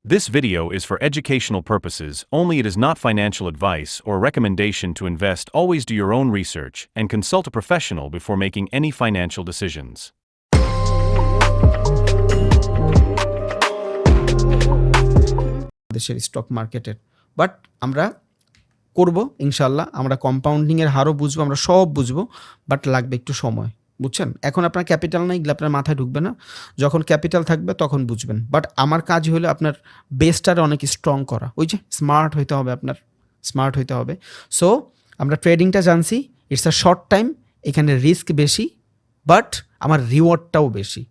This video is for educational purposes only. It is not financial advice or recommendation to invest. Always do your own research and consult a professional before making any financial decisions. দেশের stock মার্কেটের but আমরা করব ইনশাল্লাহ, আমরা কম্পাউন্ডিংয়ের হারও বুঝবো, আমরা সব বুঝবো, বাট লাগবে একটু সময়, বুঝছেন? এখন আপনার ক্যাপিটাল নাই, এগুলো আপনার মাথায় ঢুকবে না। যখন ক্যাপিটাল থাকবে তখন বুঝবেন। বাট আমার কাজ হলো আপনার বেসটারে অনেক স্ট্রং করা, ওই যে স্মার্ট হইতে হবে, আপনার স্মার্ট হইতে হবে। সো আমরা ট্রেডিংটা জানছি, ইটস আ শর্ট টাইম, এখানে রিস্ক বেশি বাট আমার রিওয়ার্ডটাও বেশি।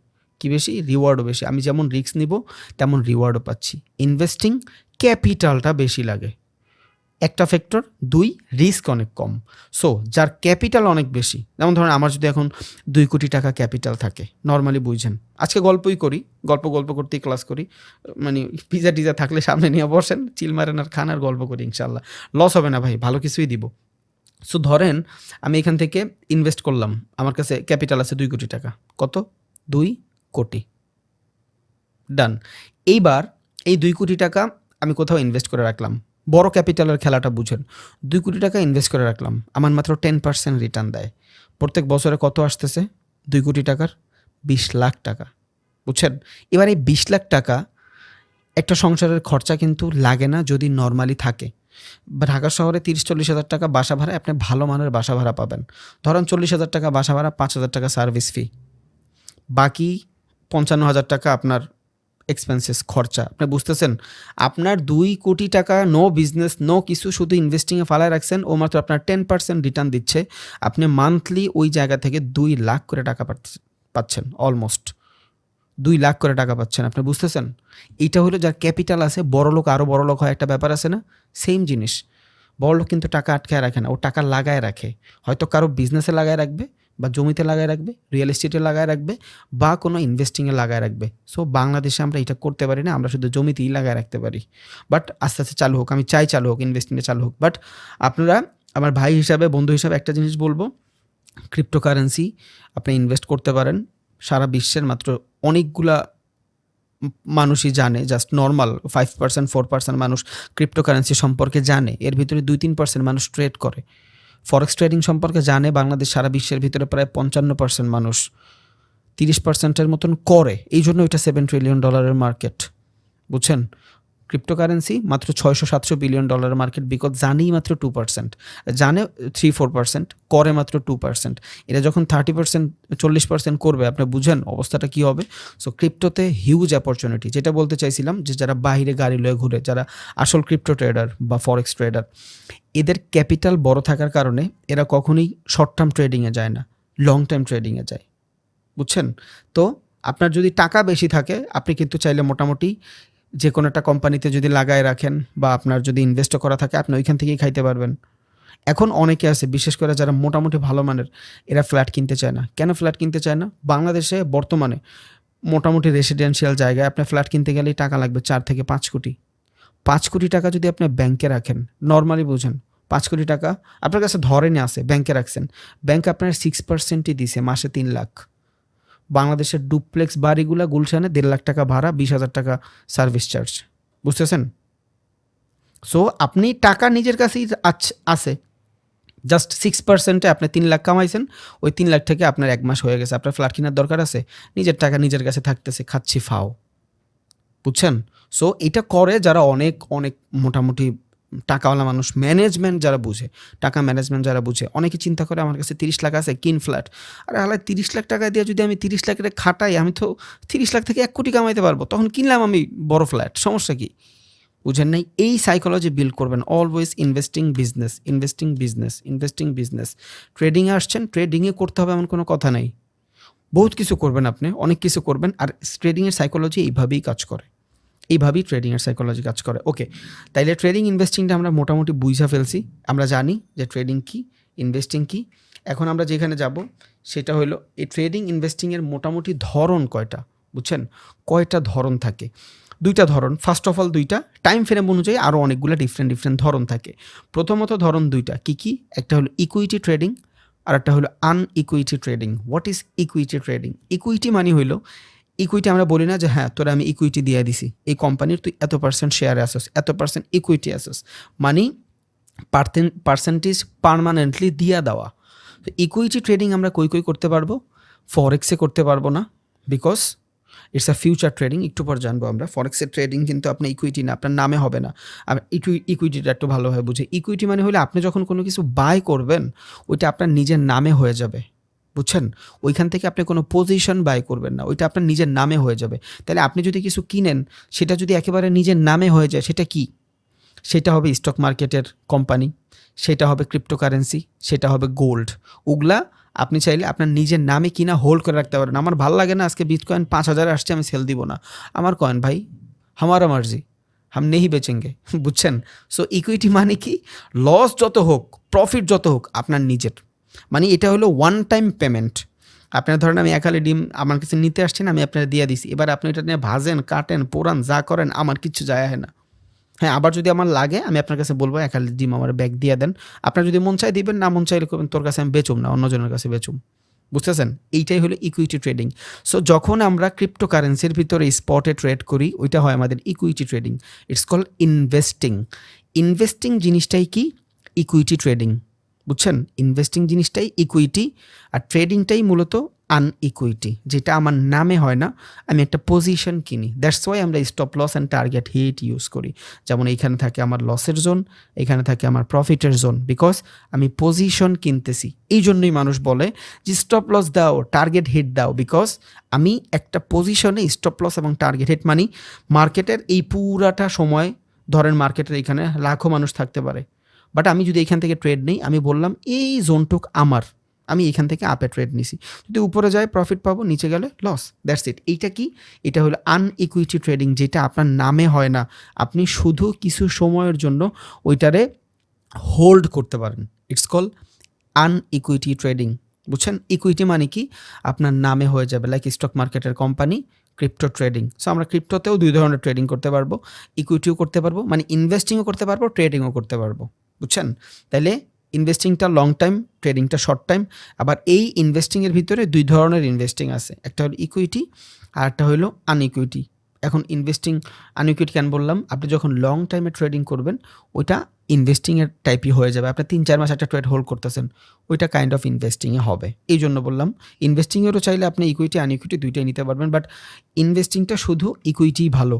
কি বেশি? রিওয়ার্ডও বেশি। আমি যেমন রিস্ক নিব তেমন রিওয়ার্ডও পাচ্ছি। ইনভেস্টিং ক্যাপিটালটা বেশি লাগে, একটা ফ্যাক্টর। দুই, রিস্ক অনেক কম। সো যার ক্যাপিটাল অনেক বেশি, যেমন ধরেন আমার যদি এখন 2 কোটি টাকা ক্যাপিটাল থাকে, নর্মালি বুঝছেন, আজকে গল্পই করি, গল্প করতেই ক্লাস করি, মানে পিজা টিজা থাকলে সামনে নিয়ে বসেন, চিল মারেন আর খান আর গল্প করি, ইনশাল্লাহ লস হবে না ভাই, ভালো কিছুই দিব। সো ধরেন আমি এখান থেকে ইনভেস্ট করলাম, আমার কাছে ক্যাপিটাল আছে 2 কোটি টাকা। কত? 2 কোটি। ডান। এইবার এই 2 কোটি টাকা আমি কোথাও ইনভেস্ট করে রাখলাম। বড় ক্যাপিটালের খেলাটা বুঝেন। 2 কোটি টাকা ইনভেস্ট করে রাখলাম, আমার মাত্র 10% রিটার্ন দেয়। প্রত্যেক বছরে কত আসতেছে 2 কোটি টাকার? 20 লাখ টাকা, বুঝছেন? এবার এই 20 লাখ টাকা একটা সংসারের খরচা কিন্তু লাগে না যদি নর্মালি থাকে। ঢাকা শহরে 30-40 হাজার টাকা বাসা ভাড়া, আপনি ভালো মানের বাসা ভাড়া পাবেন। ধরেন 40 হাজার টাকা বাসা ভাড়া, 5 হাজার টাকা সার্ভিস ফি, বাকি 55 হাজার টাকা আপনার এক্সপেন্সেস, খরচা। আপনি বুঝতেছেন? আপনার 2 কোটি টাকা নো বিজনেস নো কিছু, শুধু ইনভেস্টিংয়ে ফালায় রাখছেন, ও মাত্র আপনার 10% রিটার্ন দিচ্ছে। আপনি মান্থলি ওই জায়গা থেকে 2 লাখ করে টাকা পাচ্ছেন, অলমোস্ট 2 লাখ করে টাকা পাচ্ছেন। আপনি বুঝতেছেন? এইটা হলো যার ক্যাপিটাল আছে। বড়লোক আরও বড়লোক হয়, একটা ব্যাপার আছে না? সেম জিনিস। বড়লোক কিন্তু টাকা আটকায় রাখে না, ও টাকা লাগায় রাখে। হয়তো কারো বিজনেসে লাগায় রাখবে, বা জমিতে লাগায় রাখবে, রিয়েল এস্টেটে লাগায় রাখবে, বা কোনো ইনভেস্টিংয়ে লাগায় রাখবে। সো বাংলাদেশে আমরা এটা করতে পারি না, আমরা শুধু জমিতেই লাগায় রাখতে পারি। বাট আস্তে আস্তে চালু হোক, আমি চাই চালু হোক, ইনভেস্টিংয়ে চালু হোক। বাট আপনারা আমার ভাই হিসাবে, বন্ধু হিসাবে একটা জিনিস বলবো, ক্রিপ্টোকারেন্সি আপনি ইনভেস্ট করতে পারেন। সারা বিশ্বের মাত্র অনেকগুলা মানুষই জানে, জাস্ট নর্মাল 5% 4% মানুষ ক্রিপ্টোকারেন্সি সম্পর্কে জানে। এর ভিতরে 2-3% মানুষ ট্রেড করে। ফরেক্স ট্রেডিং সম্পর্কে জানে বাংলাদেশ, সারা বিশ্বের ভিতরে প্রায় 55% মানুষ, 30%-এর মতন করে। এই জন্য এটা $7 ট্রিলিয়ন মার্কেট, বুঝছেন? ক্রিপ্টোকারেন্সি মাত্র $600-700 বিলিয়ন মার্কেট, বিকজ জানেই মাত্র 2%, জানে 3-4%, করে মাত্র 2%। এটা যখন 30% 40% করবে, আপনি বুঝেন অবস্থাটা কী হবে। সো ক্রিপ্টোতে হিউজ অপরচুনিটি। যেটা বলতে চাইছিলাম, যে যারা বাইরে গাড়ি লয়ে ঘুরে, যারা আসল ক্রিপ্টো ট্রেডার বা ফরেক্স ট্রেডার, এদের ক্যাপিটাল বড় থাকার কারণে এরা কখনোই শর্ট টার্ম ট্রেডিংয়ে যায় না, লং টার্ম ট্রেডিংয়ে যায়, বুঝছেন? তো আপনার যদি টাকা বেশি থাকে, আপনি কিন্তু চাইলে মোটামুটি যে কোনো একটা কোম্পানিতে যদি লাগায় রাখেন, বা আপনার যদি ইনভেস্টও করা থাকে, আপনি ওইখান থেকেই খাইতে পারবেন। এখন অনেকে আছে, বিশেষ করে যারা মোটামুটি ভালো মানের, এরা ফ্ল্যাট কিনতে চায় না। কেন ফ্ল্যাট কিনতে চায় না? বাংলাদেশে বর্তমানে মোটামুটি রেসিডেন্সিয়াল জায়গায় আপনার ফ্ল্যাট কিনতে গেলেই টাকা লাগবে 4 থেকে 5 কোটি। 5 কোটি টাকা যদি আপনি ব্যাংকে রাখেন, নর্মালি বুঝেন, 5 কোটি টাকা আপনার কাছে ধরেনি আছে, ব্যাংকে রাখছেন, ব্যাংক আপনার 6%ই দিছে, মাসে 3 লাখ। বাংলাদেশের ডুপ্লেক্স বাড়িগুলা গুলশানে 1.5 লাখ টাকা ভাড়া, 20,000 টাকা সার্ভিস চার্জ, বুঝতেছেন? সো আপনি টাকা নিজের কাছেই আছে, জাস্ট 6%-এ আপনি 3 লাখ কামাইছেন, ওই 3 লাখ থেকে আপনার 1 মাস হয়ে গেছে। আপনার ফ্ল্যাট কেনার দরকার আছে? নিজের টাকা নিজের কাছে থাকতেছে, খাচ্ছি ফাও, বুঝছেন? সো এটা করে যারা অনেক অনেক মোটামুটি টাকাওয়ালা মানুষ, ম্যানেজমেন্ট যারা বুঝে, টাকা ম্যানেজমেন্ট যারা বুঝে। অনেকে চিন্তা করে আমার কাছে 30 লাখ আছে, কিন ফ্ল্যাট। আরে হালায় 30 লাখ টাকা দিয়ে যদি আমি 30 লাখের খাটাই, আমি তো 30 লাখ থেকে 1 কোটি কামাইতে পারবো, তখন কিনলাম আমি বড় ফ্ল্যাট, সমস্যা কি? বুঝেন নাই? এই সাইকোলজি বিল্ড করবেন। Always investing business, investing business, investing business. ট্রেডিংয়ে আসছেন, ট্রেডিংয়ে করতে হবে এমন কোনো কথা নেই। বহুত কিছু করবেন আপনি, অনেক কিছু করবেন। আর ট্রেডিংয়ের সাইকোলজি এইভাবেই কাজ করে, এইভাবেই ট্রেডিংয়ের সাইকোলজি কাজ করে। ওকে, তাইলে ট্রেডিং ইনভেস্টিংটা আমরা মোটামুটি বুঝা ফেলছি। আমরা জানি যে ট্রেডিং কী, ইনভেস্টিং কী। এখন আমরা যেখানে যাব সেটা হলো এই ট্রেডিং ইনভেস্টিংয়ের মোটামুটি ধরন কয়টা, বুঝছেন? কয়টা ধরন থাকে? 2টা ধরন। ফার্স্ট অফ অল 2টা, টাইম ফ্রেম অনুযায়ী আরও অনেকগুলো ডিফারেন্ট ধরন থাকে। প্রথমত ধরন 2টা কী কী? একটা হলো ইকুইটি ট্রেডিং, আর একটা হলো an equity trading. What is equity trading? Equity মানে হইল ইকুইটি আমরা বলি না যে হ্যাঁ তোরা আমি ইকুইটি দিয়ে দিছি, এই কোম্পানির তুই এত% শেয়ারে আসোস, এত% ইকুইটি আসোস, মানে পার্সেন্টেজ পার্মানেন্টলি দিয়া দেওয়া। তো ইকুইটি ট্রেডিং আমরা কই করতে পারবো? ফরেক্সে করতে পারবো না, because it's a future trading. একটু পর জানবো আমরা। ফরেক্সের ট্রেডিং কিন্তু আপনার ইকুইটি না, আপনার নামে হবে না। আর ইকুইটিটা একটু ভালোভাবে বুঝে। ইকুইটি মানে হলে আপনি যখন কোনো কিছু বাই করবেন ওইটা আপনার নিজের নামে হয়ে যাবে, বুঝছেন? ওইখান থেকে আপনি কোনো পজিশন বাই করবেন না, ওইটা আপনার নিজের নামে হয়ে যাবে। তাহলে আপনি যদি কিছু কিনেন সেটা যদি একেবারে নিজের নামে হয়ে যায়, সেটা কি? সেটা হবে স্টক মার্কেটের কোম্পানি, সেটা হবে ক্রিপ্টোকারেন্সি, সেটা হবে গোল্ড। ওগুলা আপনি চাইলে আপনার নিজের নামে কিনা হোল্ড করে রাখতে পারেন। আমার ভালো লাগে না আজকে বিটকয়েন 5,000 আসছে, আমি সেল দিব না, আমার কয়েন ভাই, হামারা মার্জি, হাম নেহি বেচেঙ্গে, বুঝছেন? সো ইকুইটি মানে কি? লস যত হোক, প্রফিট যত হোক, আপনার নিজের। মানে এটা হলো ওয়ান টাইম পেমেন্ট। আপনার ধরেন আমি একালে ডিম আমার কাছে নিতে আসছেন, আমি আপনার দিয়ে দিছি, এবার আপনি এটা নিয়ে ভাজেন, কাটেন, পোড়ান, যা করেন, আমার কিচ্ছু যায় হয় না। হ্যাঁ, আবার যদি আমার লাগে আমি আপনার কাছে বলবো একালে ডিম আমার ব্যাগ দিয়ে দেন। আপনার যদি মন চাই দিবেন, না মন চাইলে করবেন তোর কাছে আমি বেচুম না, অন্যজনের কাছে বেচুম। বুঝতেছেন? এইটাই হলো ইকুইটি ট্রেডিং। সো যখন আমরা ক্রিপ্টোকারেন্সির ভিতরে স্পটে ট্রেড করি, ওইটা হয় আমাদের equity trading. It's called investing. Investing জিনিসটাই কি? Equity trading. বুঝছেন? ইনভেস্টিং জিনিসটাই ইকুইটি, আর ট্রেডিংটাই মূলত আনইকুইটি, যেটা আমার নামে হয় না, আমি একটা পজিশন কিনি। দ্যাটস ওয়াই আমরা stop loss and target hit use করি। যেমন এইখানে থাকে আমার লসের জোন, এখানে থাকে আমার প্রফিটের জোন, বিকজ আমি পজিশন কিনতেছি। এই জন্যই মানুষ বলে যে স্টপ লস দাও, টার্গেট হিট দাও, বিকজ আমি একটা পজিশনে স্টপ লস এবং টার্গেট হিট মানি মার্কেটের এই পুরাটা সময়, ধরেন মার্কেটের এখানে লাখো মানুষ থাকতে পারে, বাট আমি যদি এখান থেকে ট্রেড নিই, আমি বললাম এই জোনটুক আমার, আমি এখান থেকে আপে ট্রেড নিছি, যদি উপরে যায় প্রফিট পাবো, নিচে গেলে লস, দ্যাটস ইট। এইটা কি? এটা হলো আনইকুইটি ট্রেডিং, যেটা আপনার নামে হয় না, আপনি শুধু কিছু সময়ের জন্য ওইটারে হোল্ড করতে পারেন। It's call an equity trading. বুঝছেন? ইকুইটি মানে কি? আপনার নামে হয়ে যাবে, লাইক স্টক মার্কেটের কোম্পানি, ক্রিপ্টো ট্রেডিং। সো আমরা ক্রিপ্টোতেও 2 ধরনের ট্রেডিং করতে পারবো, ইকুইটিও করতে পারবো, মানে ইনভেস্টিংও করতে পারবো, ট্রেডিংও করতে পারবো। বুঝছেন? তাইলে ইনভেস্টিংটা লং টাইম, ট্রেডিংটা শর্ট টাইম। আবার এই ইনভেস্টিংয়ের ভিতরে 2 ধরনের ইনভেস্টিং আছে, একটা হলো ইকুইটি আর একটা হলো আনইকুইটি। এখন ইনভেস্টিং আনইকুইটি কেন বললাম? আপনি যখন লং টাইমে ট্রেডিং করবেন ওইটা ইনভেস্টিংয়ের টাইপই হয়ে যাবে। আপনি 3-4 মাস একটা ট্রেড হোল্ড করতেছেন, ওইটা কাইন্ড অফ ইনভেস্টিংয়ে হবে। এই জন্য বললাম ইনভেস্টিংয়েরও চাইলে আপনি ইকুইটি আনইকুইটি দুইটাই নিতে পারবেন, বাট ইনভেস্টিংটা শুধু ইকুইটিই ভালো।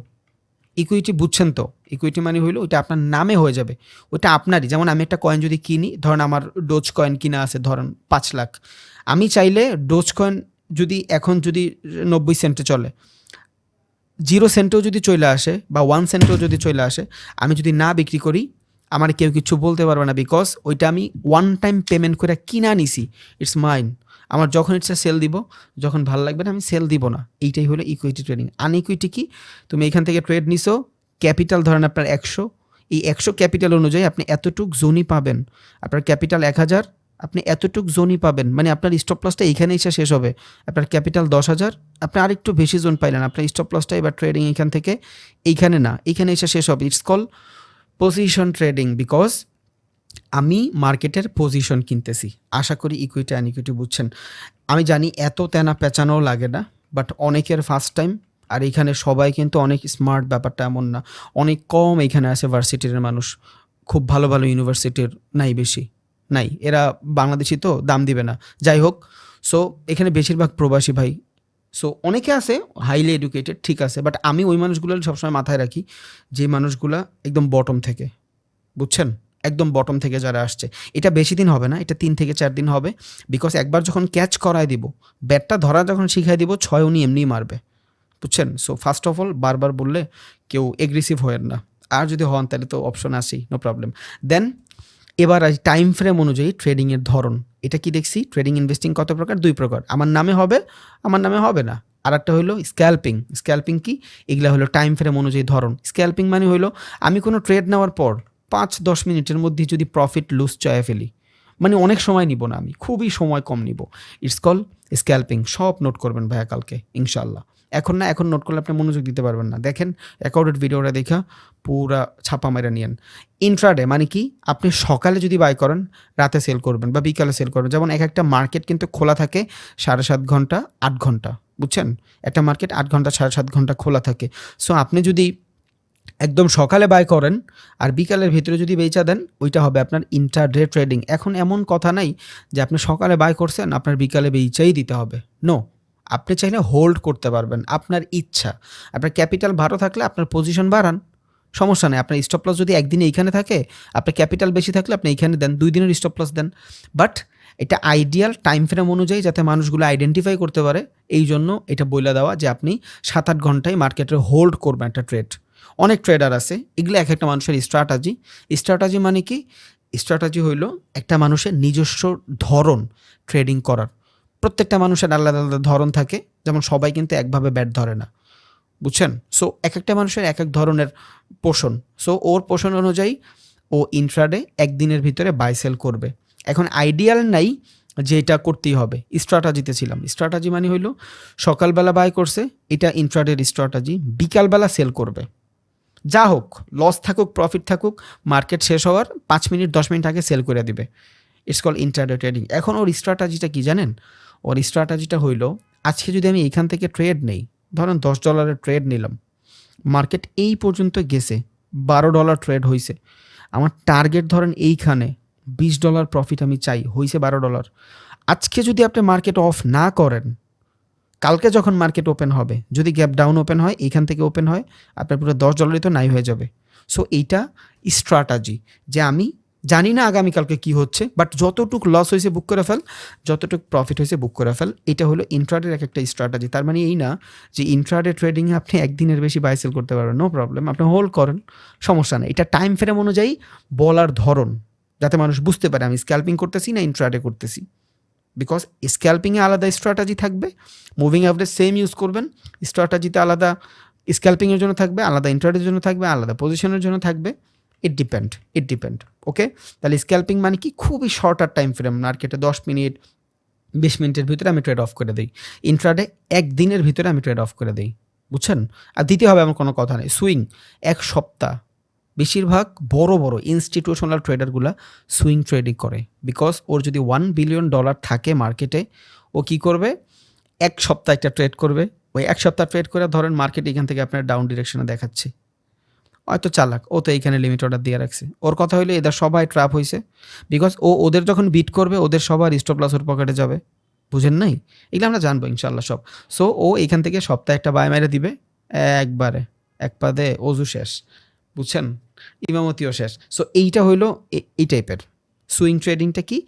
ইকুইটি বুঝছেন তো? ইকুইটি মানে হইলো ওইটা আপনার নামে হয়ে যাবে, ওইটা আপনারই। যেমন আমি একটা কয়েন যদি কিনি, ধরেন আমার ডোজ কয়েন কিনা আছে ধরেন 5 লাখ, আমি চাইলে ডোজ কয়েন যদি এখন যদি 90 সেন্টে চলে, 0 সেন্টেও যদি চলে আসে বা 1 সেন্টেও যদি চলে আসে, আমি যদি না বিক্রি করি আমার কেউ কিছু বলতে পারবে না, বিকজ ওইটা আমি ওয়ান টাইম পেমেন্ট করে কিনা নিছি, ইটস মাইন। আমার যখন ইচ্ছা সেল দিব, যখন ভালো লাগবে না আমি সেল দিব না। এইটাই হলো ইকুইটি ট্রেডিং। আনইকুইটি কি? তুমি এখান থেকে ট্রেড নিছো, ক্যাপিটাল ধরেন আপনার 100, এই 100 ক্যাপিটাল অনুযায়ী আপনি এতটুক জোনই পাবেন। আপনার ক্যাপিটাল 1000, আপনি এতটুক জোনই পাবেন, মানে আপনার স্টপ লসটা এইখানে এসে শেষ হবে। আপনার ক্যাপিটাল 10,000, আপনি আরেকটু বেশি জোন পাইলেন, আপনার স্টপ লসটা এবার ট্রেডিং এখান থেকে এইখানে না, এইখানে এসে শেষ হবে। It's call position trading, because আমি মার্কেটের পজিশন কিনতেছি। আশা করি ইকুইটি আনইকুইটি বুঝছেন। আমি জানি এত তেনা পেঁচানো লাগে না, বাট অনেকের ফার্স্ট টাইম। আর এখানে সবাই কিন্তু অনেক স্মার্ট, ব্যাপারটা এমন না। অনেক কম এখানে আছে ভার্সিটির মানুষ, খুব ভালো ভালো ইউনিভার্সিটির নাই, বেশি নাই। এরা বাংলাদেশি তো দাম দিবে না, যাই হোক। সো এখানে বেশিরভাগ প্রবাসী ভাই। সো অনেকে আছে হাইলি এডুকেটেড, ঠিক আছে, বাট আমি ওই মানুষগুলো সবসময় মাথায় রাখি যে মানুষগুলা একদম বটম থেকে, বুঝছেন, একদম বটম থেকে যারা আসছে। এটা বেশি দিন হবে না, এটা 3 থেকে 4 দিন হবে, বিকজ একবার যখন ক্যাচ করায় দিব, ব্যাটটা ধরা যখন শিখাই দিব, 6 উনি এমনিই মারবে, বুঝছেন। সো ফার্স্ট অফ অল বারবার বললে কেউ এগ্রেসিভ হয়েন না, আর যদি হন তাহলে তো অপশন আসেই, নো প্রবলেম। দেন এবার টাইম ফ্রেম অনুযায়ী ট্রেডিংয়ের ধরন, এটা কি দেখছি? ট্রেডিং ইনভেস্টিং কত প্রকার? 2 প্রকার, আমার নামে হবে, আমার নামে হবে না। আর একটা হলো স্ক্যাল্পিং। স্ক্যাল্পিং কি? এগুলা হলো টাইম ফ্রেম অনুযায়ী ধরন। স্ক্যাল্পিং মানে হলো আমি কোনো ট্রেড নেওয়ার পর 5-10 মিনিটের মধ্যে যদি প্রফিট লুজ চায় ফেলি, মানে অনেক সময় নিব না, আমি খুবই সময় কম নিব। It's call scalping. সব নোট করবেন ভাইয়া কালকে ইনশাল্লাহ। এখন না, এখন নোট করলে আপনি মনোযোগ দিতে পারবেন না। দেখেন রেকর্ডেড ভিডিওটা দেখা পুরা ছাপা মেরে নিয়েন। ইন্ট্রাডে মানে কি? আপনি সকালে যদি বাই করেন, রাতে সেল করবেন বা বিকালে সেল করবেন। যেমন একটা মার্কেট কিন্তু খোলা থাকে 7.5 ঘন্টা, 8 ঘন্টা, বুঝছেন? একটা মার্কেট 8 ঘন্টা 7.5 ঘন্টা খোলা থাকে। সো আপনি যদি একদম সকালে বাই করেন আর বিকালের ভিতরে যদি বেচা দেন, ওইটা হবে আপনার ইন্টারডে ট্রেডিং। এখন এমন কথা নাই যে আপনি সকালে বাই করছেন, আপনার বিকালে বেচাই দিতে হবে। নো, আপনি চাইলে হোল্ড করতে পারবেন, আপনার ইচ্ছা। আপনার ক্যাপিটাল ভালো থাকলে আপনার পজিশন বাড়ান, সমস্যা নেই। আপনার স্টপ লস যদি একদিনে এইখানে থাকে, আপনার ক্যাপিটাল বেশি থাকলে আপনি এইখানে দেন, 2 দিনের স্টপ লস দেন। বাট এটা আইডিয়াল টাইম ফ্রেম অনুযায়ী যাতে মানুষগুলো আইডেন্টিফাই করতে পারে, এই জন্য এটা বইলা দেওয়া যে আপনি 7-8 ঘন্টায় মার্কেটে হোল্ড করবেন একটা ট্রেড। অনেক ট্রেডার আছে, এগুলো এক একটা মানুষের স্ট্র্যাটাজি। স্ট্র্যাটাজি মানে কি? স্ট্র্যাটাজি হইল একটা মানুষের নিজস্ব ধরন ট্রেডিং করার। প্রত্যেকটা মানুষের আলাদা আলাদা ধরন থাকে, যেমন সবাই কিন্তু একভাবে ব্যাট ধরে না, বুঝছেন? সো এক একটা মানুষের এক এক ধরনের পোষণ। সো ওর পোষণ অনুযায়ী ও ইন্ট্রাডে একদিনের ভিতরে বাই সেল করবে। এখন আইডিয়াল নাই যে এটা করতেই হবে। স্ট্র্যাটাজিতে ছিলাম। স্ট্র্যাটাজি মানে হইল সকালবেলা বাই করছে, এটা ইন্ট্রাডের স্ট্র্যাটাজি, বিকালবেলা সেল করবে। যা হোক, লস থাকুক প্রফিট থাকুক, মার্কেট শেষ হওয়ার 5 মিনিট 10 মিনিট আগে সেল করে দিবে। It's call intraday trading. এখন ওর স্ট্র্যাটাজিটা কি জানেন? ওর স্ট্র্যাটাজিটা হইল, আজকে যদি আমি এখান থেকে ট্রেড নেই, ধরেন $10 ট্রেড নিলাম, মার্কেট এই পর্যন্ত গেছে, $12 ট্রেড হয়েছে, আমার টার্গেট ধরেন এইখানে $20 প্রফিট আমি চাই, হয়েছে $12। আজকে যদি আপনি মার্কেট অফ না করেন, কালকে যখন মার্কেট ওপেন হবে, যদি গ্যাপ ডাউন ওপেন হয়, এইখান থেকে ওপেন হয়, আপনার পুরো $10 তো নাই হয়ে যাবে। সো এইটা স্ট্র্যাটাজি, যে আমি জানি না আগামীকালকে কি হচ্ছে, বাট যতটুকু লস হয়েছে বুক করে ফেল, যতটুকু প্রফিট হয়েছে বুক করে ফেল। এটা হলো ইন্ট্রাডের এক একটা স্ট্র্যাটাজি। তার মানে এই না যে ইন্ট্রাডে ট্রেডিংয়ে আপনি একদিনের বেশি বাই সেল করতে পারবেন, নো প্রবলেম, আপনি হোল্ড করেন, সমস্যা নেই। এটা টাইম ফ্রেম অনুযায়ী বলার ধরন, যাতে মানুষ বুঝতে পারে আমি স্ক্যাল্পিং করতেছি না ইন্ট্রাডে করতেছি। বিকজ স্ক্যাল্পিংয়ে আলাদা স্ট্র্যাটাজি থাকবে, মুভিং অ্যাভারেজ সেম ইউজ করবেন, স্ট্র্যাটাজিতে আলাদা স্ক্যাল্পিংয়ের জন্য থাকবে, আলাদা ইন্ট্রাডের জন্য থাকবে, আলাদা পজিশনের জন্য থাকবে। ইট ডিপেন্ড। ওকে, তাহলে স্ক্যাল্পিং মানে কি? খুবই শর্টার টাইম ফ্রেম, মার্কেটে 10 মিনিট 20 মিনিটের ভিতরে আমি ট্রেড অফ করে দিই। ইন্ট্রাডে একদিনের ভিতরে আমি ট্রেড অফ করে দিই, বুঝছেন? আর দিতে হবে এমন কোনো কথা নেই। সুইং 1 সপ্তাহ, বেশিরভাগ বড় বড় ইনস্টিটিউশনাল ট্রেডারগুলা সুইং ট্রেডিং করে। বিকজ ওর যদি $1 বিলিয়ন থাকে মার্কেটে, ও কি করবে? 1 সপ্তাহ একটা ট্রেড করবে। ওই 1 সপ্তাহ ট্রেড করে ধরেন মার্কেট এখান থেকে আপনার ডাউন ডিরেকশনে দেখাচ্ছে, হয়তো চালাক, ও তো এইখানে লিমিট অর্ডার দিয়ে রাখছে। ওর কথা হইলো এদের সবাই ট্র্যাপ হয়েছে, বিকজ ও ওদের যখন বিট করবে ওদের সবার স্টপ লস ওর পকেটে যাবে। বুঝেন নাই? এগুলো আমরা জানবো ইনশাল্লাহ সব। সো ও এখান থেকে সপ্তাহে একটা বাই মেরে দিবে, একবারে এক পাদে অজু শেষ, বুঝছেন? ইমামতিও শেষ। সো এইটা হইলো এই টাইপের সুইং ট্রেডিংটা। কি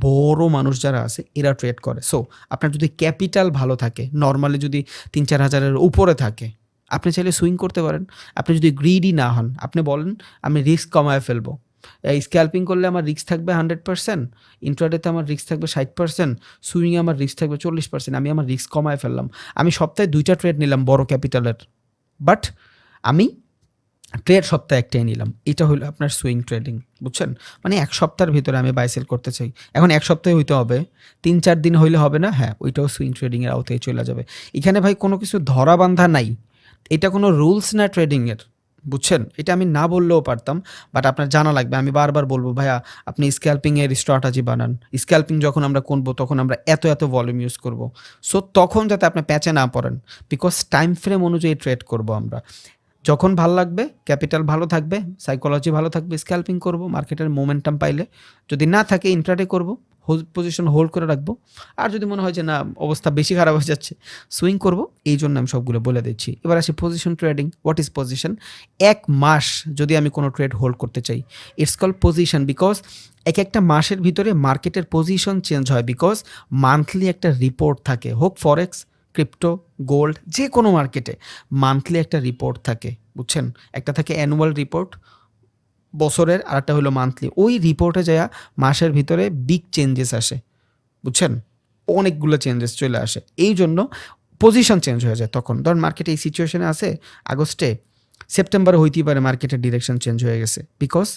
বড় মানুষ যারা আছে এরা ট্রেড করে। সো আপনার যদি ক্যাপিটাল ভালো থাকে, নর্মালি যদি 3-4 হাজারের উপরে থাকে, আপনি চাইলে সুইং করতে পারেন। আপনি যদি গ্রিডি না হন, আপনি বলেন আমি রিস্ক কমায় ফেলবো, এই স্ক্যাল্পিং করলে আমার রিস্ক থাকবে 100%, ইন্ট্রাডেতে আমার রিস্ক থাকবে 60%, সুইংয়ে আমার রিস্ক থাকবে 40%, আমি আমার রিস্ক কমায় ফেললাম, আমি সপ্তাহে 2টা ট্রেড নিলাম বড় ক্যাপিটালের, বাট আমি ট্রেড সপ্তাহে একটাই নিলাম। এটা হলো আপনার সুইং ট্রেডিং, বুঝছেন? মানে 1 সপ্তাহের ভিতরে আমি বাই সেল করতে চাই। এখন 1 সপ্তাহে হইতে হবে, 3-4 দিন হইলে হবে না। হ্যাঁ, ওইটাও সুইং ট্রেডিংয়ের আওতায় চলে যাবে। এখানে ভাই কোনো কিছু ধরা বান্ধা নাই, এটা কোনো রুলস না ট্রেডিংয়ের, বুঝছেন? এটা আমি না বললেও পারতাম, বাট আপনার জানা লাগবে। আমি বারবার বলবো ভাইয়া আপনি স্ক্যাল্পিংয়ের স্ট্র্যাটাজি বানান। স্ক্যাল্পিং যখন আমরা করবো তখন আমরা এত ভলিউম ইউজ করব। সো তখন যাতে আপনি প্যাচে না পড়েন, বিকজ টাইম ফ্রেম অনুযায়ী ট্রেড করব আমরা। যখন ভাল লাগবে, ক্যাপিটাল ভালো থাকবে, সাইকোলজি ভালো থাকবে, স্ক্যাল্পিং করব মার্কেটের মোমেন্টাম পাইলে। যদি না থাকে ইন্ট্রাডে করব, পজিশন হোল্ড করে রাখবো। আর যদি মনে হয় যে না অবস্থা বেশি খারাপ হয়ে যাচ্ছে, সুইং করব। এই জন্য আমি সবগুলো বলে দিচ্ছি। এবার আসি position trading. What is position? 1 মাস যদি আমি কোনো ট্রেড হোল্ড করতে চাই, ইটস কল পজিশন। বিকজ একটা মাসের ভিতরে মার্কেটের পজিশন চেঞ্জ হয়, বিকজ মান্থলি একটা রিপোর্ট থাকে, হোক ফরেক্স, ক্রিপ্টো, গোল্ড, যে কোনো মার্কেটে মান্থলি একটা রিপোর্ট থাকে, বুঝছেন? একটা থাকে অ্যানুয়াল রিপোর্ট বছরের, আর একটা হলো মান্থলি। ওই রিপোর্টে যায় মাসের ভিতরে বিগ চেঞ্জেস আসে, বুঝছেন? অনেকগুলো চেঞ্জেস চলে আসে, এই জন্য পজিশন চেঞ্জ হয়ে যায়। তখন ধরুন মার্কেটে এই সিচুয়েশনে আছে আগস্টে, সেপ্টেম্বরে হইতেই পারে মার্কেটের ডিরেকশন চেঞ্জ হয়ে গেছে, বিকজ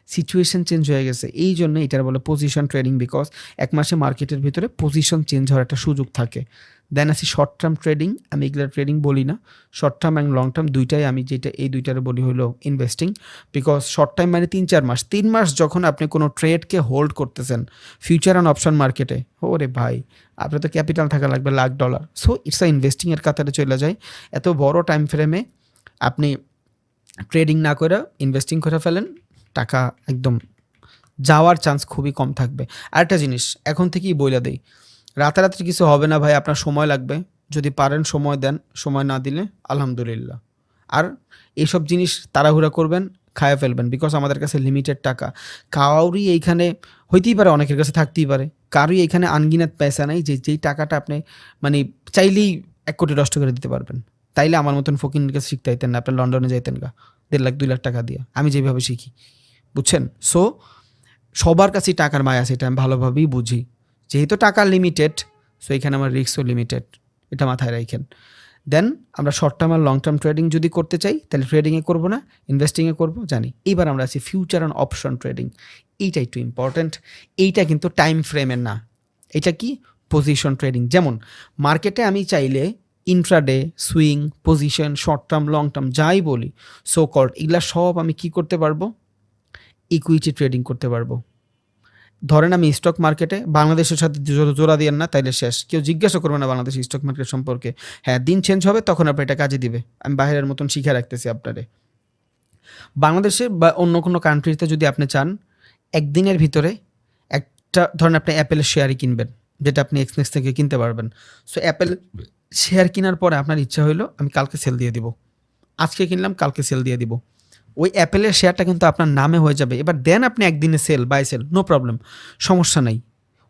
সিচুয়েশন চেঞ্জ হয়ে গেছে। এই জন্য এটার বলে পজিশন ট্রেডিং, বিকজ 1 মাসে মার্কেটের ভিতরে পজিশন চেঞ্জ হওয়ার একটা সুযোগ থাকে। দেন আসি শর্ট টার্ম ট্রেডিং, আমি এগুলো ট্রেডিং বলি না, short term and long term দুইটাই আমি যেটা এই দুইটারে বলি হলো ইনভেস্টিং। বিকজ শর্ট টাইম মানে 3-4 মাস, 3 মাস যখন আপনি কোনো ট্রেডকে হোল্ড করতেছেন ফিউচার অ্যান্ড অপশন মার্কেটে, ওরে ভাই আপনার তো ক্যাপিটাল থাকা লাগবে $1,00,000। সো ইটস আ ইনভেস্টিংয়ের কাতারে চলে যায়। এত বড় টাইম ফ্রেমে আপনি ট্রেডিং না করে ইনভেস্টিং করে ফেলেন, টাকা একদম যাওয়ার চান্স খুবই কম থাকবে। আরেকটা জিনিস এখন থেকেই বইলা দেই, রাতারাতি কিছু হবে না ভাই, আপনার সময় লাগবে। যদি পারেন সময় দেন, সময় না দিলে আলহামদুলিল্লাহ। আর এইসব জিনিস তাড়াহুড়া করবেন, খায়া ফেলবেন, বিকজ আমাদের কাছে লিমিটেড টাকা। কাউরই এইখানে হইতেই পারে, অনেকের কাছে থাকতেই পারে, কারোই এইখানে আনগিনাত পয়সা নাই যে যেই টাকাটা আপনি মানে চাইলেই 1 কোটি নষ্ট করে দিতে পারবেন। তাইলে আমার মতন ফকিনের কাছে শিখতে আইতেন না, আপনার লন্ডনে যাইতেন গা 1.5 লাখ 2 লাখ টাকা দিয়ে, আমি যেভাবে শিখি, বুঝছেন? সো সবার কাছেই টাকার মায়া আছে, এটা আমি ভালোভাবেই বুঝি। যেহেতু টাকা লিমিটেড, সো এখানে আমার রিস্কও লিমিটেড, এটা মাথায় রাখেন। দেন আমরা শর্ট টার্ম আর লং টার্ম ট্রেডিং যদি করতে চাই তাহলে ট্রেডিংয়ে করবো না, ইনভেস্টিংয়ে করবো, জানি। এইবার আমরা আছি ফিউচার অ্যান্ড অপশন ট্রেডিং। এইটা একটু ইম্পর্ট্যান্ট, এইটা কিন্তু টাইম ফ্রেমের না, এটা কি পজিশন ট্রেডিং। যেমন মার্কেটে আমি চাইলে intraday, swing, position, short term, long term যাই বলি সো কল্ড, এগুলা সব আমি কি করতে পারবো, ইকুইটি ট্রেডিং করতে পারবো। ধরেন আমি স্টক মার্কেটে বাংলাদেশের সাথে জোড়া দিয়েন না, তাইলে শেষ, কেউ জিজ্ঞাসা করবে না বাংলাদেশের স্টক মার্কেট সম্পর্কে। হ্যাঁ, দিন চেঞ্জ হবে তখন আপনার এটা কাজে দিবে, আমি বাইরের মতন শিখে রাখতেছি আপনারে। বাংলাদেশে বা অন্য কোনো কান্ট্রিতে যদি আপনি চান একদিনের ভিতরে একটা, ধরেন আপনি অ্যাপেলের শেয়ারই কিনবেন, যেটা আপনি এক্সনেক্স থেকে কিনতে পারবেন। সো অ্যাপেল শেয়ার কেনার পরে আপনার ইচ্ছা হইলো আমি কালকে সেল দিয়ে দিব, আজকে কিনলাম কালকে সেল দিয়ে দিব, ওই অ্যাপেলের শেয়ারটা কিন্তু আপনার নামে হয়ে যাবে। এবার দেন আপনি একদিনে sell buy sell, no problem, সমস্যা নাই,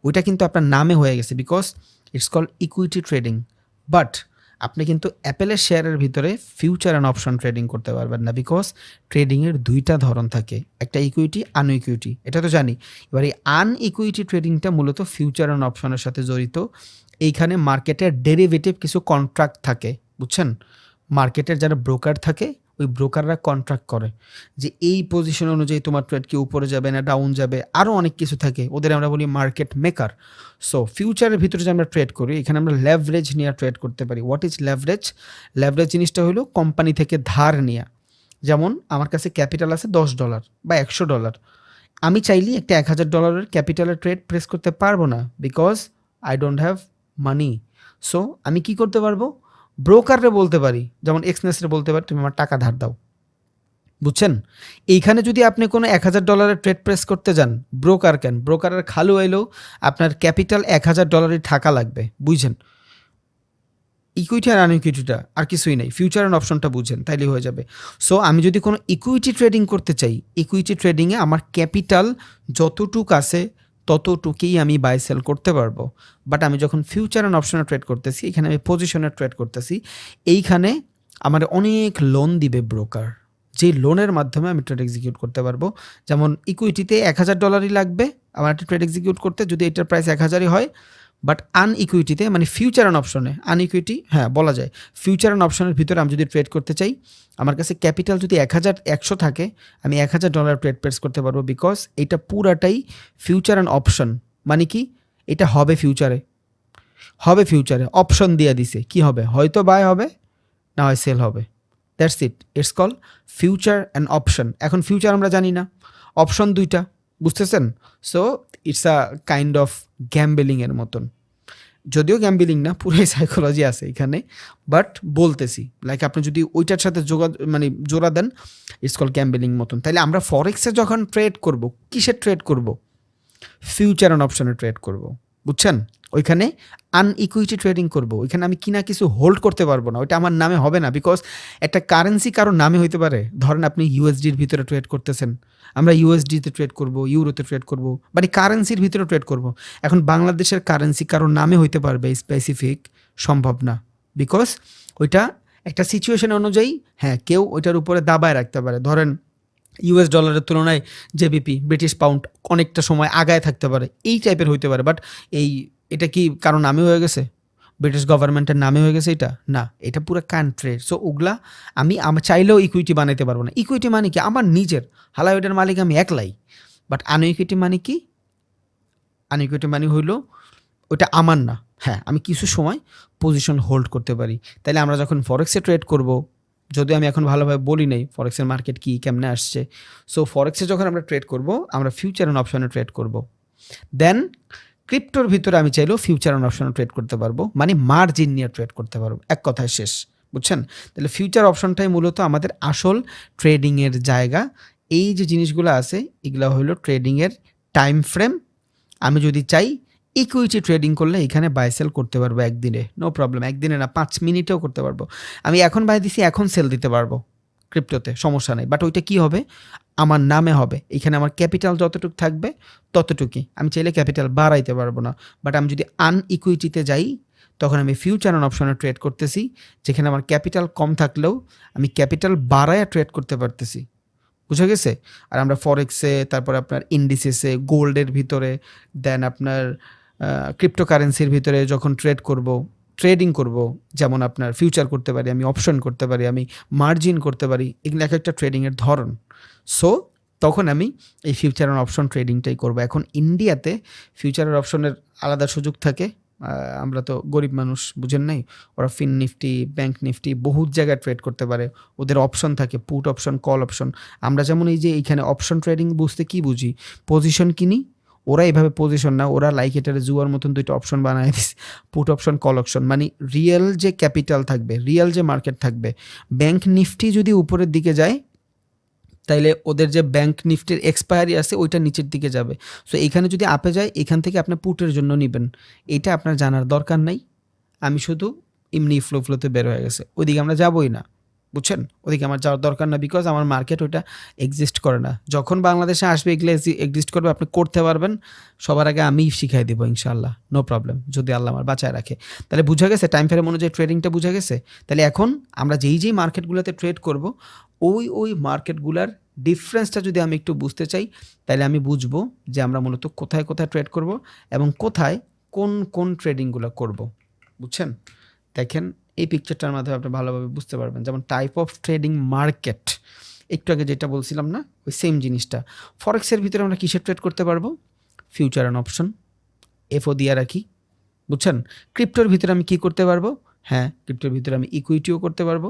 ওইটা কিন্তু আপনার নামে হয়ে গেছে, because it's call equity trading. But আপনি কিন্তু অ্যাপেলের শেয়ারের ভিতরে ফিউচার অ্যান্ড অপশন ট্রেডিং করতে পারবেন না, বিকজ ট্রেডিংয়ের দুইটা ধরন থাকে, একটা ইকুইটি, আনইকুইটি, এটা তো জানি। এবার এই আনইকুইটি ট্রেডিংটা মূলত ফিউচার অ্যান্ড অপশনের সাথে জড়িত। এইখানে মার্কেটের ডেরিভেটিভ কিছু কন্ট্রাক্ট থাকে, বুঝছেন? মার্কেটের যারা ব্রোকার থাকে ওই ব্রোকাররা কন্ট্রাক্ট করে যে এই পজিশন অনুযায়ী তোমার ট্রেড কি উপরে যাবে না ডাউন যাবে, আরও অনেক কিছু থাকে, ওদের আমরা বলি মার্কেট মেকার। সো ফিউচারের ভিতরে যে আমরা ট্রেড করি, এখানে আমরা লেভারেজ নিয়ে ট্রেড করতে পারি। What is leverage? লেভারেজ জিনিসটা হলো কোম্পানি থেকে ধার নেওয়া। যেমন আমার কাছে ক্যাপিটাল আছে $10 বা $100, আমি চাইলেই একটা $1,000 ক্যাপিটালের ট্রেড প্রেস করতে পারবো না, because I don't have money. So আমি কি করতে পারবো, ব্রোকাররে বলতে পারি, যেমন এক্সনেসরে বলতে পারি তুমি আমার টাকা ধার দাও, বুঝছেন? এইখানে যদি আপনি কোনো $1,000 ট্রেড প্রেস করতে যান, ব্রোকার কেন, ব্রোকারের খালু এলেও আপনার ক্যাপিটাল $1,000 টাকা লাগবে, বুঝছেন? ইকুইটি আর আনইকুইটিটা আর কিছুই নেই, ফিউচার অ্যান্ড অপশনটা বুঝেন তাইলেই হয়ে যাবে। সো আমি যদি কোনো ইকুইটি ট্রেডিং করতে চাই, ইকুইটি ট্রেডিংয়ে আমার ক্যাপিটাল যতটুক আছে ততটুকুই আমি বাই সেল করতে পারবো। বাট আমি যখন ফিউচার অ্যান্ড অপশনে ট্রেড করতেছি, এখানে আমি পজিশনে ট্রেড করতেছি, এইখানে আমার অনেক লোন দিবে ব্রোকার, যেই লোনের মাধ্যমে আমি ট্রেড এক্সিকিউট করতে পারবো। যেমন ইকুইটিতে $1,000 লাগবে আমার একটা ট্রেড এক্সিকিউট করতে, যদি এটার প্রাইস 1,000 হয়। বাট আনইকুইটিতে মানে ফিউচার অ্যান্ড অপশনে, আনইকুইটি হ্যাঁ বলা যায়, ফিউচার অ্যান্ড অপশনের ভিতরে আমি যদি ট্রেড করতে চাই, আমার কাছে ক্যাপিটাল যদি 1,100 থাকে, আমি $1,000 ট্রেড প্রেস করতে পারবো, বিকজ এটা পুরাটাই ফিউচার অ্যান্ড অপশন। মানে কি, এটা হবে ফিউচারে, হবে ফিউচারে, অপশন দিয়ে দিছে, কি হবে, হয়তো বাই হবে না হয় সেল হবে, that's it, it's call future and option. এখন ফিউচার আমরা জানি না, অপশন দুইটা, বুঝতেছেন? So it's a kind of গ্যাম্বেলিংয়ের মতন, যদিও গ্যাম্বেলিং না, পুরোই সাইকোলজি আছে এখানে, বাট বলতেছি লাইক আপনি যদি ওইটার সাথে মানে জোড়া দেন, ইটস কল গ্যাম্বেলিং মতন। তাইলে আমরা ফরেক্সে যখন ট্রেড করব, কিসের ট্রেড করব, ফিউচার অ্যান্ড অপশনে ট্রেড করব, বুঝছেন? ওইখানে আনইকুইটি ট্রেডিং করব, ওইখানে আমি কিনা কিছু হোল্ড করতে পারবো না, ওইটা আমার নামে হবে না, বিকজ একটা কারেন্সি কারো নামে হইতে পারে। ধরেন আপনি ইউএসডির ভিতরে ট্রেড করতেছেন, আমরা ইউএসডিতে ট্রেড করব, ইউরোতে ট্রেড করব, মানে কারেন্সির ভিতরে ট্রেড করব। এখন বাংলাদেশের কারেন্সি কারো নামে হইতে পারবে স্পেসিফিক, সম্ভব না, বিকজ ওইটা একটা সিচুয়েশন অনুযায়ী হ্যাঁ কেউ ওইটার উপরে দাবায় রাখতে পারে। ধরেন $US তুলনায় জেবিপি, ব্রিটিশ পাউন্ড অনেকটা সময় আগায় থাকতে পারে, এই টাইপের হইতে পারে। বাট এটা কি কারো নামে হয়ে গেছে, ব্রিটিশ গভর্নমেন্টের নামে হয়ে গেছে এটা? না, এটা পুরো কান্ট্রি। সো ওগুলা আমি চাইলেও ইকুইটি বানাইতে পারবো না। ইকুইটি মানে কি, আমার নিজের হালাই, ওইটার মালিক আমি একলাই। বাট আনইকুইটি মানে কি, আনইকুইটি মানে হইলো ওইটা আমার না, হ্যাঁ, আমি কিছু সময় পজিশন হোল্ড করতে পারি। তাইলে আমরা যখন ফরেক্সে ট্রেড করব, যদিও আমি এখন ভালোভাবে বলি নাই ফরেক্সের মার্কেট কী, কেমনে আসছে। সো ফরেক্সে যখন আমরা ট্রেড করব, আমরা ফিউচার অ্যান্ড অপশনে ট্রেড করব। দেন ক্রিপ্টোর ভিতরে আমি চাইলেও ফিউচার অ্যান্ড অপশনে ট্রেড করতে পারবো, মানে মার্জিন নিয়ে ট্রেড করতে পারবো, এক কথায় শেষ। বুঝছেন? তাহলে ফিউচার অপশনটাই মূলত আমাদের আসল ট্রেডিংয়ের জায়গা। এই যে জিনিসগুলো আছে, এগুলো হলো ট্রেডিংয়ের টাইম ফ্রেম। আমি যদি চাই ইকুইটি ট্রেডিং করলে এখানে বাই সেল করতে পারবো একদিনে, নো প্রবলেম। একদিনে না, 5 মিনিটেও করতে পারবো। আমি এখন বাই দিছি, এখন সেল দিতে পারবো ক্রিপ্টোতে, সমস্যা নেই। বাট ওইটা কী হবে? আমার নামে হবে। এখানে আমার ক্যাপিটাল যতটুকু থাকবে ততটুকুই। আমি চাইলে ক্যাপিটাল বাড়াইতে পারবো না। বাট আমি যদি আনইকুইটিতে যাই, তখন আমি ফিউচার অ্যান্ড অপশনে ট্রেড করতেছি, যেখানে আমার ক্যাপিটাল কম থাকলেও আমি ক্যাপিটাল বাড়ায় ট্রেড করতে পারতেছি। বুঝা গেছে? আর আমরা ফরেক্সে, তারপরে আপনার ইন্ডিসেসে, গোল্ডের ভিতরে, দেন আপনার ক্রিপ্টোকারেন্সির ভিতরে যখন ট্রেডিং করব, যেমন আপনার ফিউচার করতে পারি, আমি অপশন করতে পারি, আমি মার্জিন করতে পারি, এগুলো এক একটা ট্রেডিংয়ের ধরন। সো তখন আমি এই ফিউচার অ্যান্ড অপশন ট্রেডিংটাই করব। এখন ইন্ডিয়াতে ফিউচার আর অপশনের আলাদা সুযোগ থাকে। আমরা তো গরিব মানুষ, বুঝেন নাই? ওরা ফিন নিফটি, ব্যাংক নিফটি বহুত জায়গায় ট্রেড করতে পারে। ওদের অপশন থাকে, পুট অপশন, কল অপশন। আমরা যেমন এই যে এইখানে অপশন ট্রেডিং বুঝতে কি বুঝি? পজিশন কিনি, ওরা এইভাবে পজিশন না, ওরা লাইক এটারে জুয়ার মতন দুইটা অপশন বানায় দিচ্ছে, পুট অপশন, কল অপশন। মানে রিয়েল যে ক্যাপিটাল থাকবে, রিয়েল যে মার্কেট থাকবে, ব্যাংক নিফটি যদি উপরের দিকে যায়, তাইলে ওদের যে ব্যাংক নিফটির এক্সপায়ারি আছে ওইটা নিচের দিকে যাবে। সো এখানে যদি আপে যায়, এখান থেকে আপনি পুটের জন্য নেবেন, এটা আপনার জানার দরকার নাই। আমি শুধু এমনি ফ্লোতে বের হয়ে গেছে, ওইদিকে আমরা যাবোই না। বুঝছেন? ওদিকে আমার যাওয়ার দরকার না, বিকজ আমার মার্কেট ওইটা এক্সিস্ট করে না। যখন বাংলাদেশে আসবে এগুলো এক্সিস্ট করবে, আপনি করতে পারবেন। সবার আগে আমিই শিখাই দেবো ইনশাল্লাহ, নো প্রবলেম, যদি আল্লাহ আমার বাঁচায় রাখে। তাহলে বুঝা গেছে টাইম ফ্রেম অনুযায়ী ট্রেডিংটা বুঝা গেছে। তাহলে এখন আমরা যেই মার্কেটগুলোতে ট্রেড করব, ওই মার্কেটগুলোর ডিফারেন্সটা যদি আমি একটু বুঝতে চাই, তাহলে আমি বুঝবো যে আমরা মূলত কোথায় কোথায় ট্রেড করব এবং কোথায় কোন ট্রেডিংগুলো করব। বুঝছেন? দেখেন, এই পিকচারটার মাধ্যমে আপনি ভালোভাবে বুঝতে পারবেন। যেমন টাইপ অফ ট্রেডিং মার্কেট, একটু আগে যেটা বলছিলাম না, ওই সেম জিনিসটা। ফরেক্সের ভিতরে আমরা কিসের ট্রেড করতে পারবো? ফিউচার অ্যান্ড অপশন, এফও দিয়ে রাখি। বুঝছেন? ক্রিপ্টোর ভিতরে আমি কি করতে পারবো? হ্যাঁ, ক্রিপ্টোর ভিতরে আমি ইকুইটিও করতে পারবো,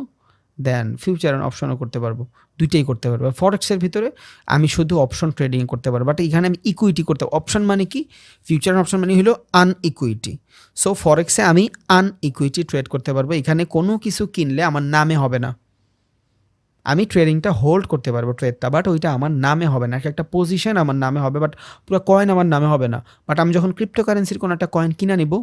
দেন ফিউচার অ্যান্ড অপশনও করতে পারবো, দুইটাই করতে পারবো। ফরেক্সের ভিতরে আমি শুধু অপশন ট্রেডিং করতে পারবো, বাট এখানে আমি ইকুইটি করতে পারবো। অপশন মানে কি? ফিউচার অ্যান্ড অপশন মানে হলো আনইকুইটি। সো ফরেক্সে আমি আনইকুইটি ট্রেড করতে পারবো। এখানে কোনো কিছু কিনলে আমার নামে হবে না। আমি ট্রেডিংটা হোল্ড করতে পারবো ট্রেডটা, বাট ওইটা আমার নামে হবে না। একটা পজিশন আমার নামে হবে, বাট পুরো কয়েন আমার নামে হবে না। বাট আমি যখন ক্রিপ্টোকারেন্সির কোনো একটা কয়েন কিনে নিব,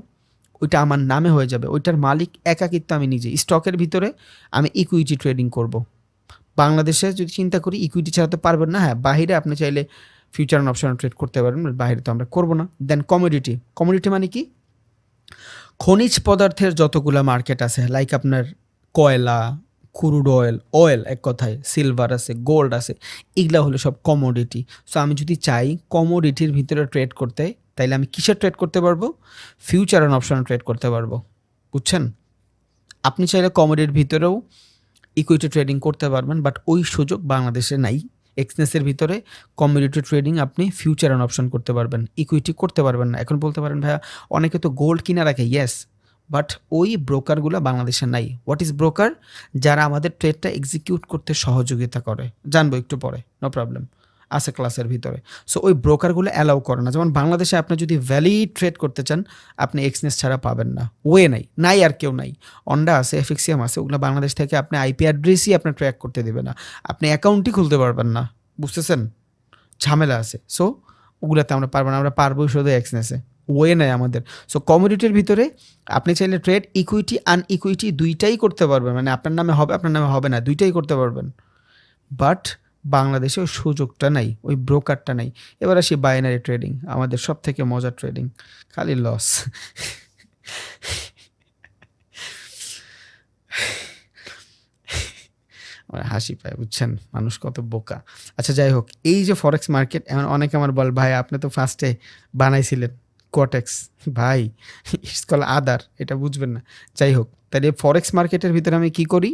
ওইটা আমার নামে হয়ে যাবে। ওইটার মালিক একাকিত্ব আমি নিজে। স্টকের ভিতরে আমি ইকুইটি ট্রেডিং করব। বাংলাদেশে যদি চিন্তা করি, ইকুইটি ছাড়া তো পারবেন না। হ্যাঁ, বাহিরে আপনি চাইলে ফিউচার অ্যান্ড অপশন ট্রেড করতে পারবেন, বাহিরে তো আমরা করবো না। দেন কমোডিটি মানে কি? খনিজ পদার্থের যতগুলো মার্কেট আছে, লাইক আপনার কয়লা, ক্রুড অয়েল, এক কথায় সিলভার আছে, গোল্ড আছে, এগুলা হলো সব কমোডিটি। সো আমি যদি চাই কমোডিটির ভিতরে ট্রেড করতে, তাইলে আমি কিসের ট্রেড করতে পারবো? ফিউচার অ্যান্ড অপশন ট্রেড করতে পারবো। বুঝছেন? আপনি চাইলে কমোডিটির ভিতরেও ইকুইটি ট্রেডিং করতে পারবেন, বাট ওই সুযোগ বাংলাদেশে নাই। এক্সচেঞ্জের ভিতরে কমোডিটি ট্রেডিং আপনি ফিউচার অ্যান্ড অপশন করতে পারবেন, ইকুইটি করতে পারবেন না। এখন বলতে পারেন ভাইয়া অনেকে তো গোল্ড কিনা রাখে, ইয়েস, বাট ওই ব্রোকারগুলো বাংলাদেশে নাই। What is broker? যারা আমাদের ট্রেডটা এক্সিকিউট করতে সহযোগিতা করে, জানবো একটু পরে, নো প্রবলেম, আছে ক্লাসের ভিতরে। সো ওই ব্রোকারগুলো অ্যালাউ করে না। যেমন বাংলাদেশে আপনি যদি ভ্যালিড ট্রেড করতে চান, আপনি এক্সচেঞ্জ ছাড়া পাবেন না, ওয়ে নাই আর কেউ নাই। অন্ডা আছে, এফএক্সিয়াম আছে, ওগুলো বাংলাদেশ থেকে আপনি আইপি অ্যাড্রেসই আপনার ট্র্যাক করতে দেবে না, আপনি অ্যাকাউন্টই খুলতে পারবেন না। বুঝতেছেন? ঝামেলা আছে। সো ওগুলোতে আমরা পারবো না, আমরা পারবো শুধু এক্সচেঞ্জে, ওয়ে নাই আমাদের। সো কমোডিটির ভিতরে আপনি চাইলে ট্রেড ইকুইটি আনইকুইটি দুইটাই করতে পারবেন, মানে আপনার নামে হবে, আপনার নামে হবে না, দুইটাই করতে পারবেন। বাট বাংলাদেশে ওই সুযোগটা নাই, ওই ব্রোকারটা নাই। এবার আসি বাইনারি ট্রেডিং, আমাদের সব থেকে মজার ট্রেডিং, খালি লস। আমার হাসি পায়, বুঝছেন মানুষ কত বোকা। আচ্ছা যাই হোক, এই যে ফরেক্স মার্কেট, এখন অনেকে আমার বল, ভাই আপনি তো ফার্স্টে বানাইছিলেন কোটেক্স, ভাই ইটস কল আদার, এটা বুঝবেন না। যাই হোক, তাহলে ফরেক্স মার্কেটের ভিতরে আমি কি করি?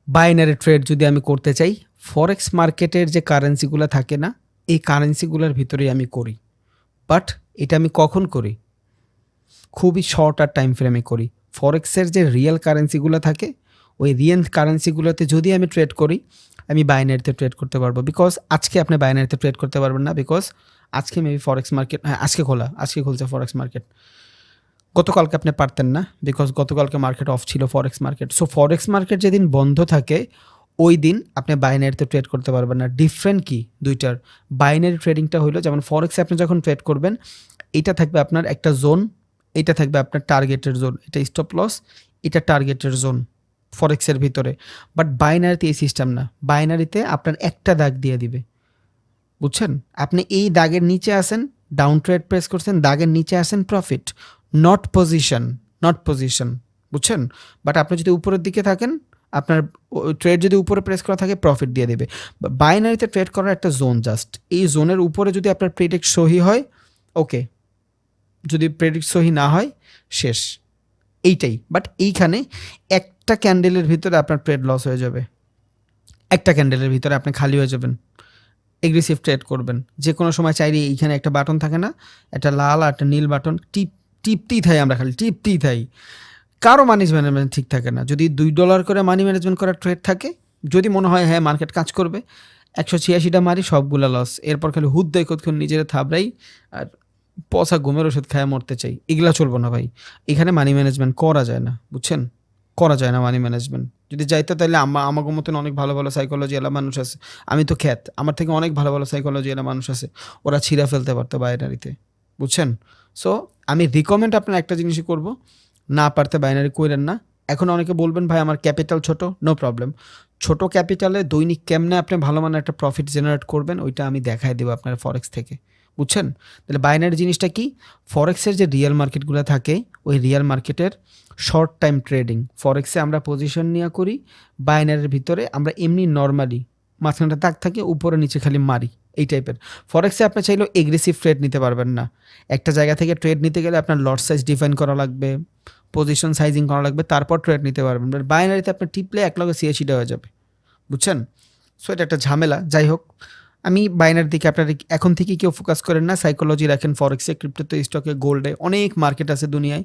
বাইনারি ট্রেড যদি আমি করতে চাই, ফরেক্স মার্কেটের যে কারেন্সিগুলো থাকে না, এই কারেন্সিগুলোর ভিতরেই আমি করি। বাট এটা আমি কখন করি? খুবই শর্ট আর টাইম ফ্রেমে করি। ফরেক্সের যে রিয়েল কারেন্সিগুলো থাকে, ওই রিয়েল কারেন্সিগুলোতে যদি আমি ট্রেড করি, আমি বাইনারিতে ট্রেড করতে পারবো। বিকজ আজকে আপনি বাইনারিতে ট্রেড করতে পারবেন না, বিকজ আজকে মেবি ফরেক্স মার্কেট, হ্যাঁ আজকে খুলছে ফরেক্স মার্কেট। গতকালকে আপনি পারতেন না, বিকজ গতকালকে মার্কেট অফ ছিল ফরেক্স মার্কেট। সো ফরেক্স মার্কেট যেদিন বন্ধ থাকে ওই দিন আপনি বাইনারিতে ট্রেড করতে পারবেন না। ডিফারেন্ট কি দুইটার? বাইনারি ট্রেডিংটা হলো যেমন ফরেক্সে আপনি যখন ট্রেড করবেন, এটা থাকবে আপনার একটা জোন, এটা থাকবে আপনার টার্গেটের জোন, এটা স্টপ লস, এটা টার্গেটের জোন ফরেক্সের ভিতরে। বাট বাইনারিতে এই সিস্টেম না। বাইনারিতে আপনার একটা দাগ দিয়ে দিবে, বুঝছেন? আপনি এই দাগের নিচে আসেন, ডাউন ট্রেড প্রেস করছেন, দাগের নিচে আসেন প্রফিট, নট পজিশন, বুঝছেন? বাট আপনি যদি উপরের দিকে থাকেন, আপনার ট্রেড যদি উপরে প্রেস করা থাকে প্রফিট দিয়ে দেবে। বাইনারিতে ট্রেড করার একটা জোন জাস্ট, এই জোনের উপরে যদি আপনার প্রেডিক্ট সহি হয় ওকে, যদি প্রেডিক্ট সহি না হয় শেষ, এইটাই। বাট এইখানে একটা ক্যান্ডেলের ভিতরে আপনার ট্রেড লস হয়ে যাবে, একটা ক্যান্ডেলের ভিতরে আপনি খালি হয়ে যাবেন। এগ্রেসিভ ট্রেড করবেন যে কোনো সময়, চাইলে এইখানে একটা বাটন থাকে না, একটা লাল আর একটা নীল বাটন, টিপতেই থাই আমরা, খালি টিপতেই থাই। কারো মানি ম্যানেজমেন্ট ঠিক থাকে না। যদি $2 করে মানি ম্যানেজমেন্ট করার ট্রেড থাকে, যদি মনে হয় হ্যাঁ মার্কেট কাজ করবে, 186টা মারি, সবগুলা লস। এরপর খালি হুদ দেয় কতক্ষণ নিজেরা থাবড়াই আর পচা ঘুমের ওষুধ খায় মরতে চাই, এগুলা চলবো না ভাই। এখানে মানি ম্যানেজমেন্ট করা যায় না, বুঝছেন? করা যায় না মানি ম্যানেজমেন্ট। যদি যাইতো তাহলে আমাকে মতন অনেক ভালো ভালো সাইকোলজি এলা মানুষ আছে, আমি তো খ্যাত, আমার থেকে অনেক ভালো ভালো সাইকোলজি এলা মানুষ আছে, ওরা ছিঁড়া ফেলতে পারতো বাইনারিতে, বুঝছেন? সো আমি রিকমেন্ড আপনার একটা জিনিসই করব, না পারতে বাইনারি কইরেন না। এখন অনেকে বলবেন ভাই আমার ক্যাপিটাল ছোট, নো প্রবলেম। ছোট ক্যাপিটালে দৈনিক কেমনে আপনি ভালো মানের একটা প্রফিট জেনারেট করবেন ওইটা আমি দেখাই দেবো আপনার ফরেক্স থেকে, বুঝছেন? তাহলে বাইনারি জিনিসটা কি? ফরেক্সের যে রিয়েল মার্কেটগুলো থাকে, ওই রিয়েল মার্কেটের শর্ট টাইম ট্রেডিং। ফরেক্সে আমরা পজিশন নিয়ে করি, বাইনারির ভিতরে আমরা এমনি নর্মালি মাঝখানটা দাগ থাকে, উপরে নিচে খালি মারি, এই টাইপের। ফরেক্সে আপনি চাইলেও এগ্রেসিভ ট্রেড নিতে পারবেন না। একটা জায়গা থেকে ট্রেড নিতে গেলে আপনার লট সাইজ ডিফাইন করা লাগবে, পজিশন সাইজিং করা লাগবে, তারপর ট্রেড নিতে পারবেন। বাট বাইনারিতে আপনি টিপলে এক লগে ৮৬টা হয়ে যাবে, বুঝছেন? সো এটা একটা ঝামেলা। যাই হোক, আমি বাইনার দিকে আপনার এখন থেকে কেউ ফোকাস করেন না, সাইকোলজি রাখেন ফরেক্সে, ক্রিপ্টোতে, স্টকে, গোল্ডে, অনেক মার্কেট আছে দুনিয়ায়,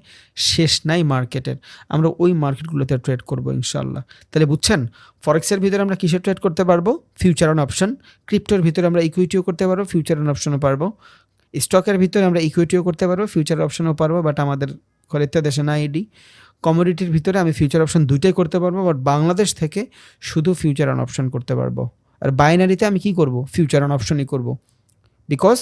শেষ নাই মার্কেটের। আমরা ওই মার্কেটগুলোতে ট্রেড করবো ইনশাল্লাহ। তাহলে বুঝছেন, ফরেক্সের ভিতরে আমরা কিসে ট্রেড করতে পারবো? Future on option. ক্রিপ্টোর ভিতরে আমরা ইকুইটিও করতে পারবো, ফিউচার অন অপশনও পারবো। স্টকের ভিতরে আমরা ইকুইটিও করতে পারবো, ফিউচার অপশনও পারবো, বাট আমাদের খরিদ্দার দেশে না এডি। কমোডিটির ভিতরে আমি ফিউচার অপশন দুইটাই করতে পারবো, বাট বাংলাদেশ থেকে শুধু ফিউচার অন অপশন করতে পারবো। আর বাইনারিতে আমি কি করব? ফিউচার অন অপশনই করব। বিকজ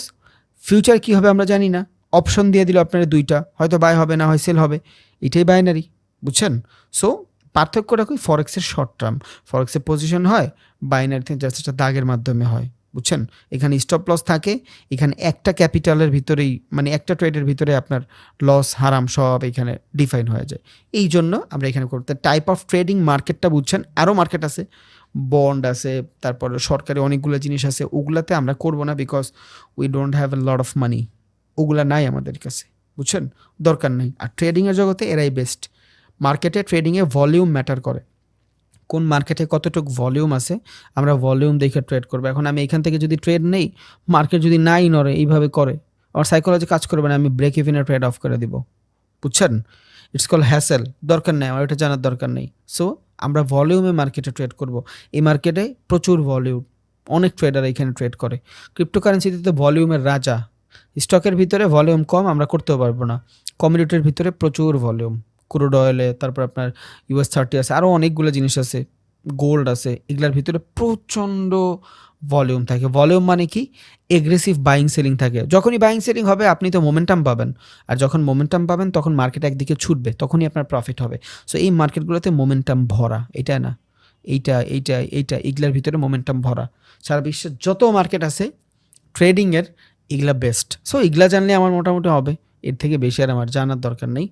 ফিউচার কী হবে আমরা জানি না, অপশন দিয়ে দিল আপনার দুইটা, হয়তো বাই হবে না হয় সেল হবে, এটাই বাইনারি, বুঝছেন? সো পার্থক্যটা কি? ফরেক্সের শর্ট টার্ম, ফরেক্সের পজিশন হয়, বাইনারিতে জাস্ট একটা দাগের মাধ্যমে হয়, বুঝছেন? এখানে স্টপ লস থাকে, এখানে একটা ক্যাপিটালের ভিতরেই, মানে একটা ট্রেডের ভিতরে আপনার লস হারাম সব এখানে ডিফাইন হয়ে যায়। এই জন্য আমরা এখানে করতে টাইপ অফ ট্রেডিং মার্কেটটা বুঝছেন। আরও মার্কেট আছে, বন্ড আছে, তারপরে সরকারি অনেকগুলো জিনিস আছে, ওগুলাতে আমরা করবো না, because we don't have a lot of money, ওগুলা নাই আমাদের কাছে, বুঝছেন? দরকার নেই। আর ট্রেডিংয়ের জগতে এরাই বেস্ট। মার্কেটে ট্রেডিংয়ে ভলিউম ম্যাটার করে, কোন মার্কেটে কতটুকু ভলিউম আছে, আমরা ভলিউম দেখে ট্রেড করবো। এখন আমি এখান থেকে যদি ট্রেড নেই, মার্কেট যদি নাই নড়ে, এইভাবে করে, আমার সাইকোলজি কাজ করবে না, আমি ব্রেক ইভেনের ট্রেড অফ করে দিব, বুঝছেন? ইটস কল হ্যাসেল, দরকার নেই আমার, এটা জানার দরকার নেই। সো আমরা ভলিউমে মার্কেটে ট্রেড করব। এই মার্কেটে প্রচুর ভলিউম, অনেক ট্রেডার এখানে ট্রেড করে। ক্রিপ্টোকারেন্সিতে তো ভলিউমের রাজা। স্টকের ভিতরে ভলিউম কম, আমরা করতেও পারবো না। কমিউনিটির ভিতরে প্রচুর ভলিউম, ক্রুড অয়েলে, তারপর আপনার US30 আছে, আরও অনেকগুলো জিনিস আছে, গোল্ড আছে, এগুলোর ভিতরে প্রচণ্ড ভলিউম থাকে। ভলিউম মানে কি? এগ্রেসিভ বাইং সেলিং থাকে। যখনই বাইং সেলিং হবে আপনি তো মোমেন্টাম পাবেন, আর যখন মোমেন্টাম পাবেন তখন মার্কেট একদিকে ছুটবে, তখনই আপনার প্রফিট হবে। সো এই মার্কেটগুলোতে মোমেন্টাম ভরা, এটা না, এইটা এগুলার ভিতরে মোমেন্টাম ভরা। সারা বিশ্বের যত মার্কেট আছে ট্রেডিংয়ের, এগুলা বেস্ট। সো এগুলা জানলে আমার মোটামুটি হবে, এর থেকে বেশি আর আমার জানার দরকার নেই।